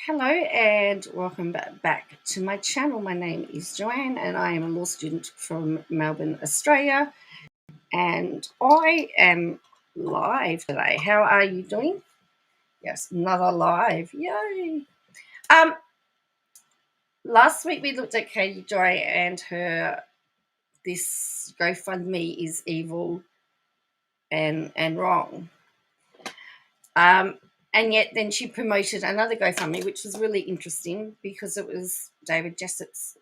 Hello and welcome back to my channel. My name is Joanne and I am a law student from Melbourne, Australia, and I am live today. How are you doing? Yes, another live. Yay. Um Last week we looked at Katie Joy and her this GoFundMe is evil and wrong. And yet then she promoted another GoFundMe, which was really interesting because it was David Jessop's,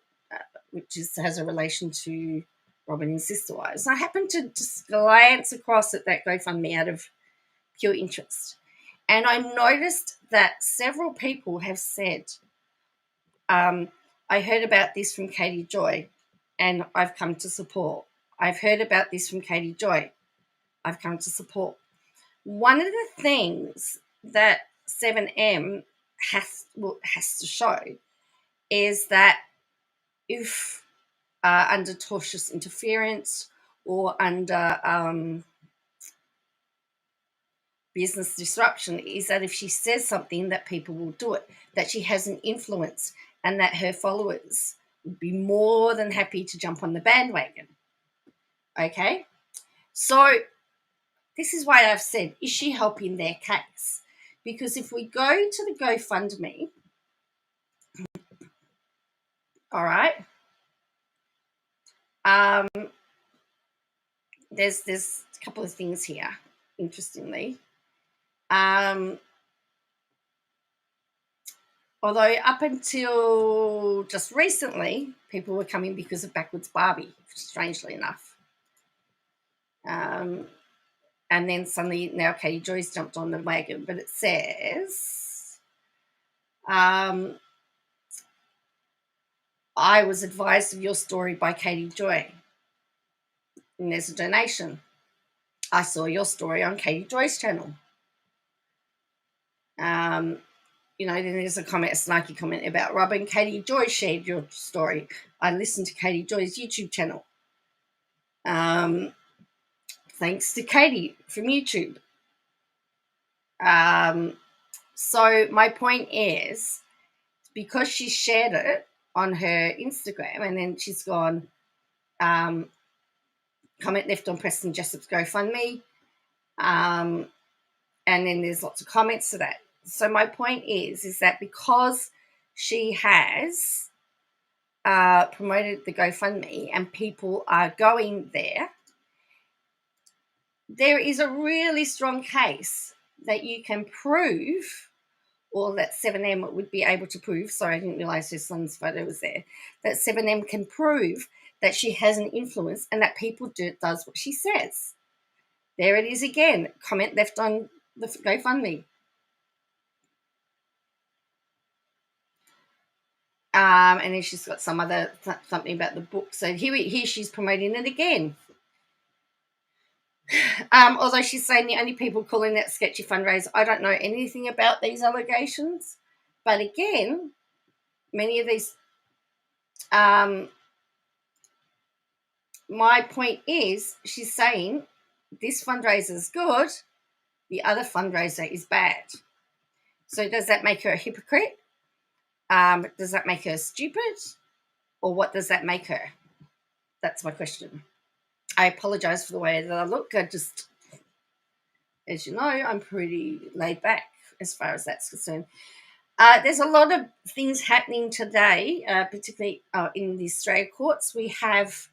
which has a relation to Robin and Sister Wives. I happened to just glance across at that GoFundMe out of pure interest. And I noticed that several people have said, I heard about this from Katie Joy and I've come to support. I've heard about this from Katie Joy. I've come to support. One of the things that 7M has to show is that if under tortious interference or under business disruption, is that if she says something that people will do it, that she has an influence and that her followers would be more than happy to jump on the bandwagon. Okay, so this is why I've said, is she helping their case? Because if we go to the GoFundMe, all right, there's a couple of things here, interestingly. Although up until just recently, people were coming because of Backwards Barbie, strangely enough. And then suddenly now Katie Joy's jumped on the wagon. But it says, I was advised of your story by Katie Joy. And there's a donation. I saw your story on Katie Joy's channel. Then there's a snarky comment about Robin. Katie Joy shared your story. I listened to Katie Joy's YouTube channel. Thanks to Katie from YouTube. So my point is, because she shared it on her Instagram and then she's gone, comment left on Preston Jessop's GoFundMe, and then there's lots of comments to that. So my point is that because she has promoted the GoFundMe and people are going there, there is a really strong case that you can prove, or that 7M would be able to prove, sorry, I didn't realise her son's photo was there, that 7M can prove that she has an influence and that people does what she says. There it is again, comment left on the GoFundMe. And then she's got some other something about the book. So here she's promoting it again. Although she's saying the only people calling that sketchy fundraiser, I don't know anything about these allegations. But again, many of these, my point is, she's saying this fundraiser is good, the other fundraiser is bad. So does that make her a hypocrite? Does that make her stupid? Or what does that make her? That's my question. I apologize for the way that I look. I just, as you know, I'm pretty laid back as far as that's concerned. There's a lot of things happening today, particularly in the Australia courts. We have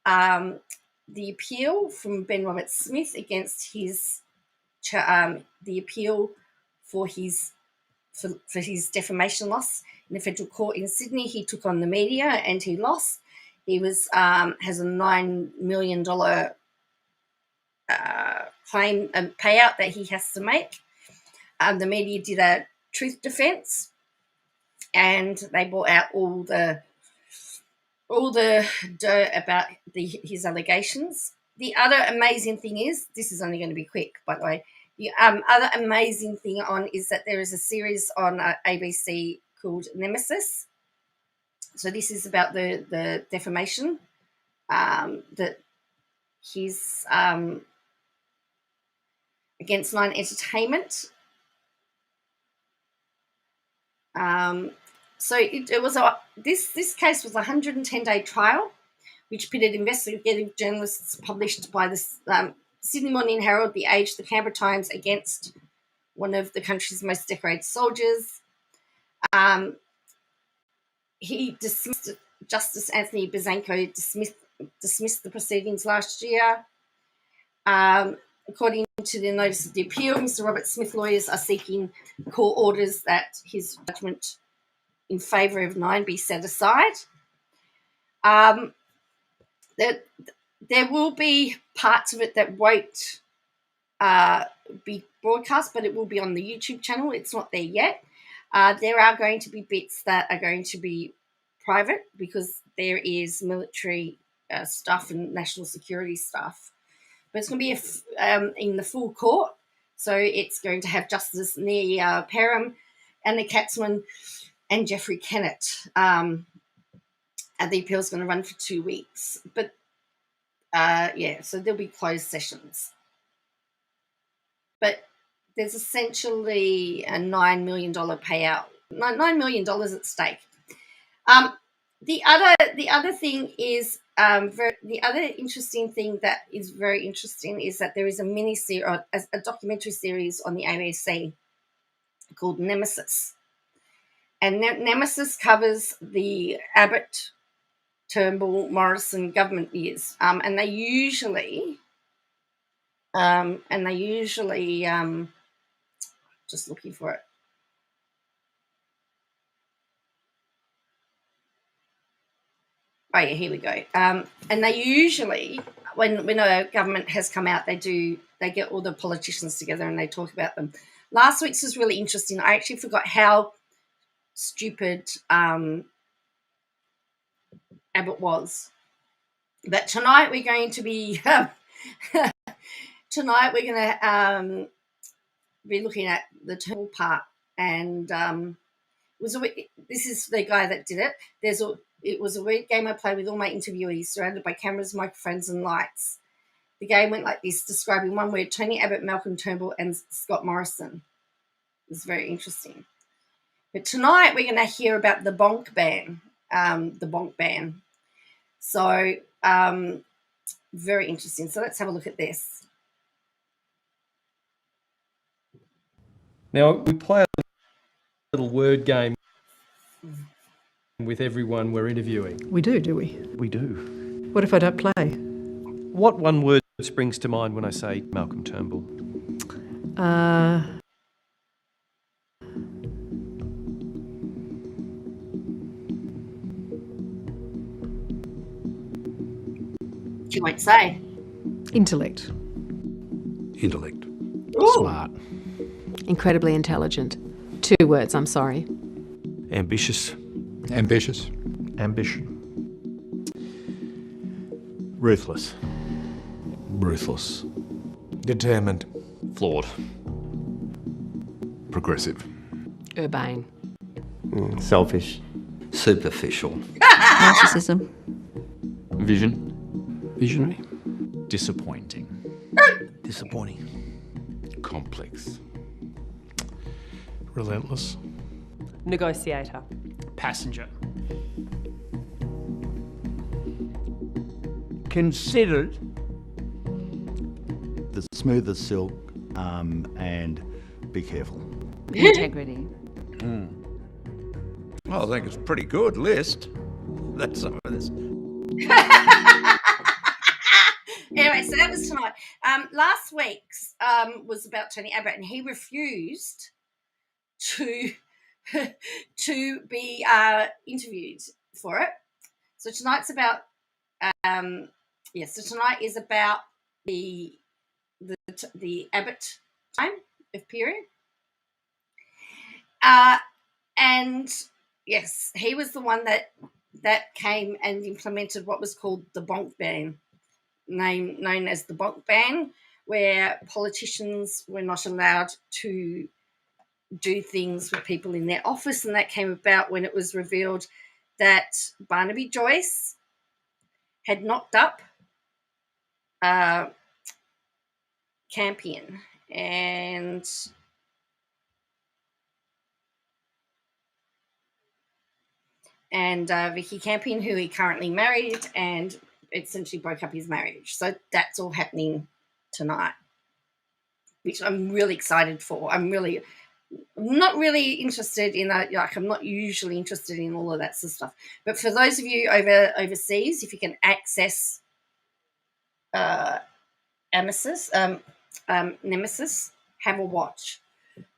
the appeal from Ben Roberts-Smith against his the appeal for his defamation loss in the federal court in Sydney. He took on the media and he lost. He has a $9 million claim and payout that he has to make. The media did a truth defense, and they brought out all the dirt about his allegations. The other amazing thing is, this is only going to be quick, by the way. The other amazing thing is that there is a series on ABC called Nemesis. So this is about the defamation that he's against Nine Entertainment. So it was this case was a 110-day trial, which pitted investigative journalists published by the Sydney Morning Herald, The Age, the Canberra Times against one of the country's most decorated soldiers. He dismissed Justice Anthony Bazanko dismissed the proceedings last year. According to the notice of the appeal, Mr. Robert Smith lawyers are seeking court orders that his judgment in favour of 9 be set aside. There will be parts of it that won't be broadcast, but it will be on the YouTube channel. It's not there yet. There are going to be bits that are going to be private because there is military stuff and national security stuff. But it's going to be in the full court. So it's going to have Justice Nia Perham, Anna Katzman, and Jeffrey Kennett. And the appeal is going to run for 2 weeks. But, so there'll be closed sessions. But there's essentially a $9 million payout, $9 million at stake. The other thing is the other interesting thing that is very interesting is that there is a mini-series, a documentary series on the ABC called Nemesis, and Nemesis covers the Abbott, Turnbull, Morrison government years, and they usually just looking for it. Oh, yeah, here we go. And they usually, when a government has come out, they get all the politicians together and they talk about them. Last week's was really interesting. I actually forgot how stupid Abbott was. But tonight we're going to be be looking at the Turnbull part, and this is the guy that did it. It was a weird game I played with all my interviewees, surrounded by cameras, microphones, and lights. The game went like this, describing one word: Tony Abbott, Malcolm Turnbull, and Scott Morrison. It was very interesting. But tonight we're going to hear about the bonk ban. So very interesting. So let's have a look at this. Now, we play a little word game with everyone we're interviewing. We do we? We do. What if I don't play? What one word springs to mind when I say Malcolm Turnbull? She won't say. Intellect. Ooh. Smart. Incredibly intelligent. 2 words, I'm sorry. Ambitious. Ambition. Ruthless. Determined. Flawed. Progressive. Urbane. Selfish. Superficial. Narcissism. Visionary. Disappointing. Complex. Relentless. Negotiator. Passenger. Considered. The smooth as silk, and be careful. Integrity. Well, I think it's a pretty good list. That's some of this. Anyway, so that was tonight. Last week's was about Tony Abbott, and he refused to be interviewed for it. So tonight's about So tonight is about the Abbott time of period, and yes, he was the one that came and implemented what was called the bonk ban, known as the bonk ban, where politicians were not allowed to do things with people in their office, and that came about when it was revealed that Barnaby Joyce had knocked up Campion, and and Vicky Campion, who he currently married, and essentially broke up his marriage. So that's all happening tonight, which I'm really excited for. I'm not really interested in that. Like, I'm not usually interested in all of that sort of stuff. But for those of you overseas, if you can access Nemesis, have a watch,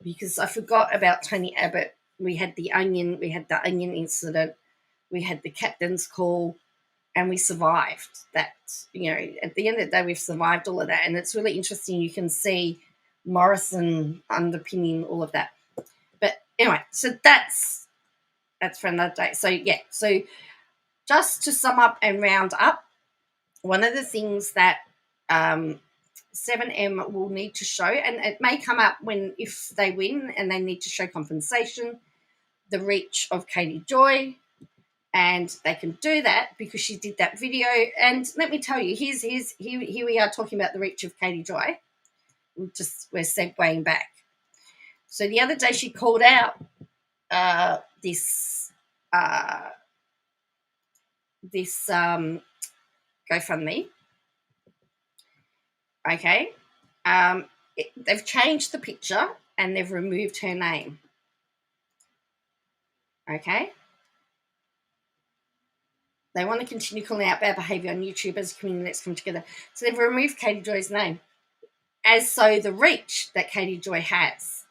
because I forgot about Tony Abbott. We had the onion incident, we had the captain's call, and we survived that. At the end of the day, we've survived all of that, and it's really interesting. You can see Morrison underpinning all of that. But anyway, so that's for another day. So so just to sum up and round up, one of the things that 7M will need to show, and it may come up if they win and they need to show compensation, the reach of Katie Joy, and they can do that because she did that video. And let me tell you, here we are talking about the reach of Katie Joy. We're segueing back. So the other day she called out this GoFundMe. Okay, they've changed the picture and they've removed her name. Okay, they want to continue calling out bad behaviour on YouTube as a community that's come together. So they've removed Katie Joy's name, as so the reach that Katie Joy has.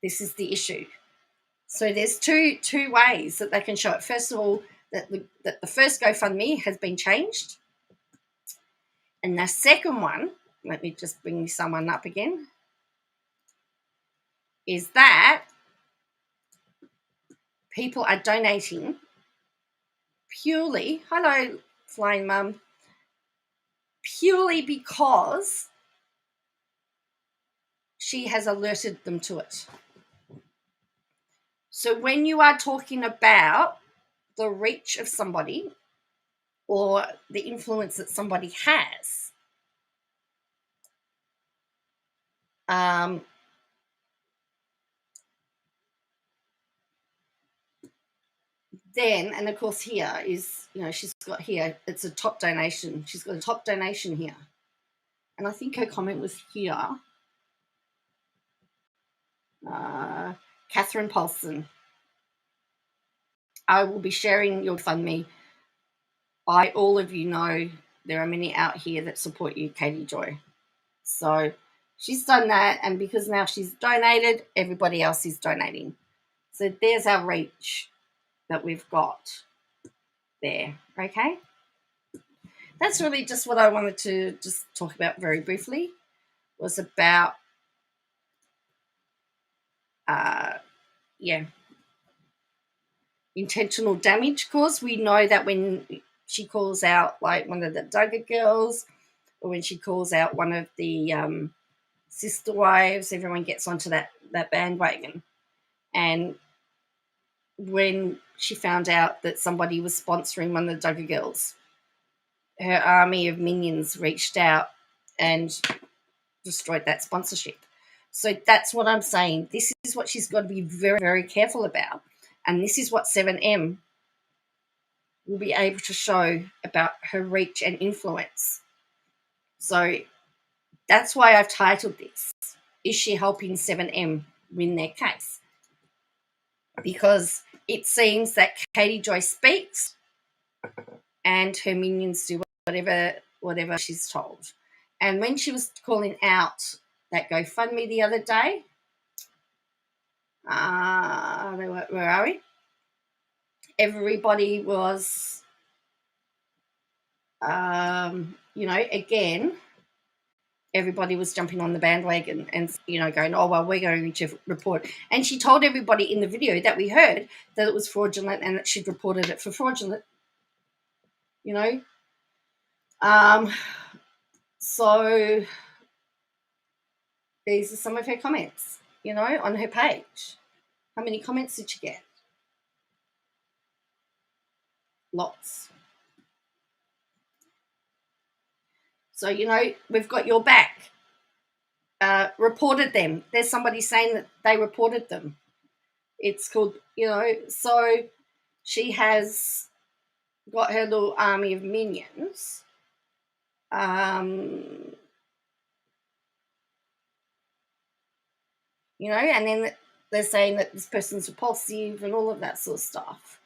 This is the issue. So there's two ways that they can show it. First of all, that the first GoFundMe has been changed. And the second one, let me just bring someone up again, is that people are donating purely, hello, Flying Mum, purely because she has alerted them to it. So when you are talking about the reach of somebody or the influence that somebody has, then, and of course here is, she's got here, it's a top donation. She's got a top donation here. And I think her comment was here. Catherine Paulson. I will be sharing your GoFundMe. All of you know there are many out here that support you, Katie Joy. So she's done that, and because now she's donated, everybody else is donating. So there's our reach that we've got there, okay? That's really just what I wanted to just talk about very briefly, was about, intentional damage cause. We know that when she calls out like one of the Duggar girls, or when she calls out one of the sister wives, everyone gets onto that bandwagon. And when she found out that somebody was sponsoring one of the Duggar girls, her army of minions reached out and destroyed that sponsorship. So that's what I'm saying. This is what she's got to be very, very careful about. And this is what 7M will be able to show about her reach and influence. So that's why I've titled this, Is She Helping 7M Win Their Case? Because it seems that Katie Joy speaks and her minions do whatever she's told. And when she was calling out that GoFundMe the other day, where are we? Everybody was, again, everybody was jumping on the bandwagon and, going, oh, well, we're going to report. And she told everybody in the video that we heard that it was fraudulent and that she'd reported it for fraudulent, So these are some of her comments, on her page. How many comments did she get? Lots. So, we've got your back. Reported them. There's somebody saying that they reported them. It's called, so she has got her little army of minions. And then they're saying that this person's repulsive and all of that sort of stuff.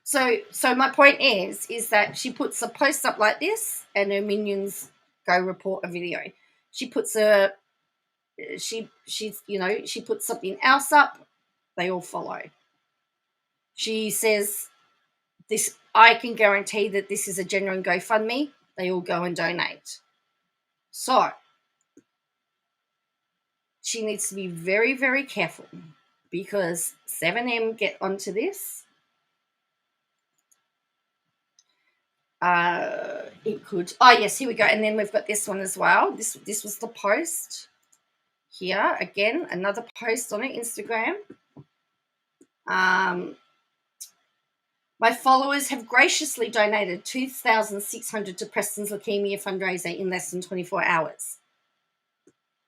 So my point is that she puts a post up like this and her minions go report a video. She puts she puts something else up, they all follow. She says this, I can guarantee that this is a genuine GoFundMe, they all go and donate. So she needs to be very, very careful, because 7M get onto this. It could. Oh yes, here we go. And then we've got this one as well. This was the post here. Again, another post on it, Instagram. My followers have graciously donated $2,600 to Preston's leukemia fundraiser in less than 24 hours.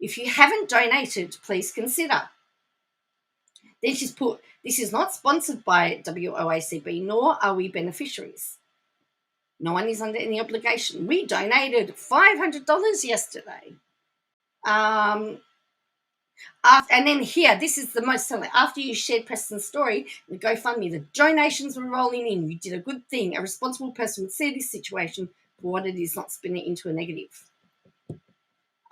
If you haven't donated, please consider. Then she's put, this is not sponsored by WOACB, nor are we beneficiaries. No one is under any obligation. We donated $500 yesterday. And then here, this is the most telling. After you shared Preston's story, the GoFundMe, the donations were rolling in. You did a good thing. A responsible person would see this situation for what it is, not spin it into a negative.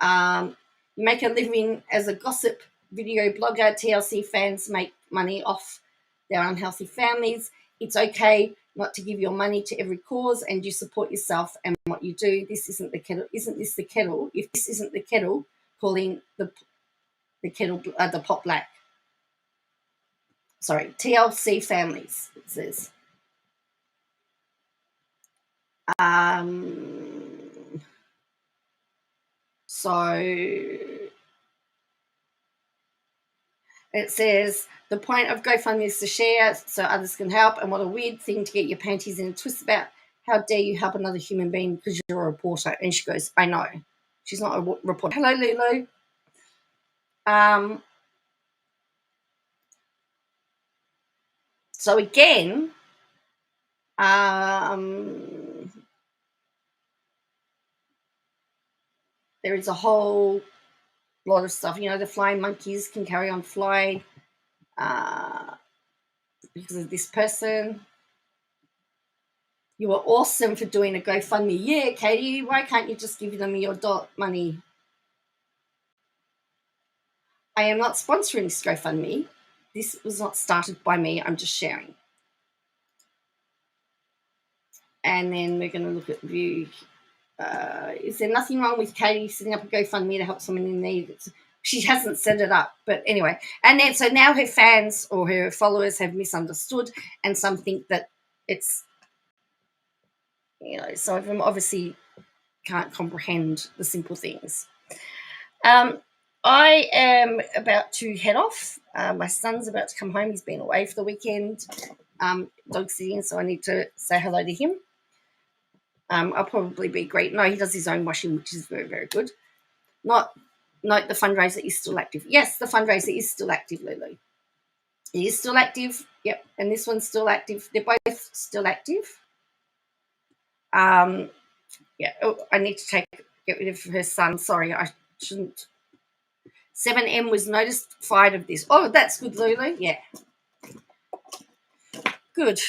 You make a living as a gossip video blogger. TLC fans make money off their unhealthy families. It's okay not to give your money to every cause, and you support yourself and what you do. This isn't the kettle. Isn't this the kettle? If this isn't the kettle, calling the kettle the pot black. Sorry, TLC families, it says. So it says, the point of GoFundMe is to share so others can help, and what a weird thing to get your panties in a twist about. How dare you help another human being because you're a reporter? And she goes, I know. She's not a reporter. Hello, Lulu. So again, there is a whole lot of stuff. The flying monkeys can carry on flying because of this person. You were awesome for doing a GoFundMe. Yeah, Katie, why can't you just give them your money? I am not sponsoring this GoFundMe. This was not started by me. I'm just sharing. And then we're going to look at view. Is there nothing wrong with Katie setting up a GoFundMe to help someone in need? She hasn't set it up, but anyway. And then so now her fans or her followers have misunderstood, and some think that it's, some of them obviously can't comprehend the simple things. I am about to head off. My son's about to come home. He's been away for the weekend, dog sitting, so I need to say hello to him. I'll probably be great. No, he does his own washing, which is very, very good. Note the fundraiser is still active. Yes, the fundraiser is still active, Lulu. It is still active. Yep, and this one's still active. They're both still active. Yeah. Oh, I need to get rid of her son. Sorry, I shouldn't. 7M was notified of this. Oh, that's good, Lulu. Yeah. Good.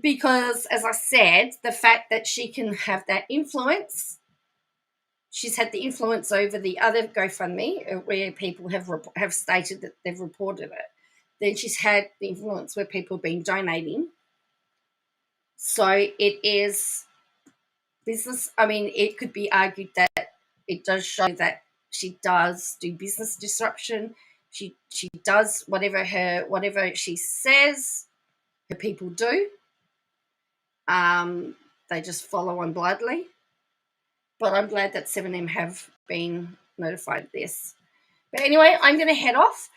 Because, as I said, the fact that she can have that influence, she's had the influence over the other GoFundMe where people have stated that they've reported it. Then she's had the influence where people have been donating. So it is business. I mean, it could be argued that it does show that she does do business disruption. She does whatever she says, her people do. They just follow on blindly. But I'm glad that 7M have been notified of this. But anyway, I'm going to head off.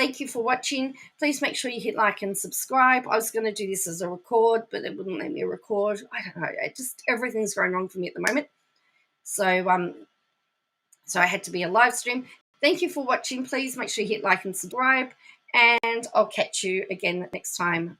thank you for watching. Please make sure you hit like and subscribe. I was going to do this as a record, but it wouldn't let me record. I don't know. Everything's going wrong for me at the moment. So, so I had to be a live stream. Thank you for watching. Please make sure you hit like and subscribe, and I'll catch you again next time.